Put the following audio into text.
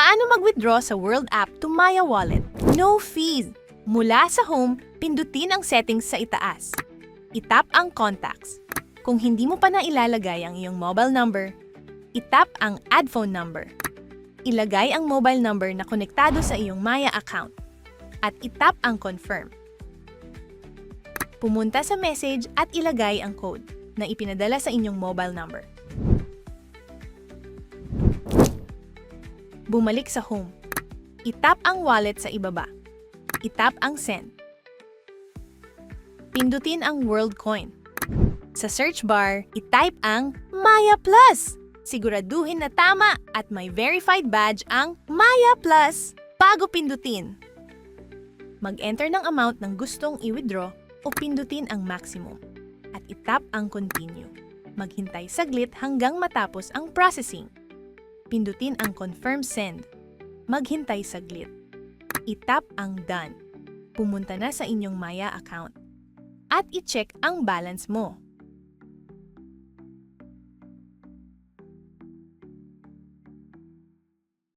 Paano mag-withdraw sa World app to Maya Wallet? No fees! Mula sa home, pindutin ang settings sa itaas. Itap ang contacts. Kung hindi mo pa na ilalagay ang iyong mobile number, itap ang add phone number. Ilagay ang mobile number na konektado sa iyong Maya account. At itap ang confirm. Pumunta sa message at ilagay ang code na ipinadala sa inyong mobile number. Bumalik sa home. Itap ang wallet sa ibaba. Itap ang send. Pindutin ang World Coin. Sa search bar, itype ang Maya Plus. Siguraduhin na tama at may verified badge ang Maya Plus bago pindutin. Mag-enter ng amount ng gustong i-withdraw o pindutin ang maximum at itap ang continue. Maghintay saglit hanggang matapos ang processing. Pindutin ang confirm send. Maghintay saglit. Itap ang done. Pumunta na sa inyong Maya account. At i-check ang balance mo.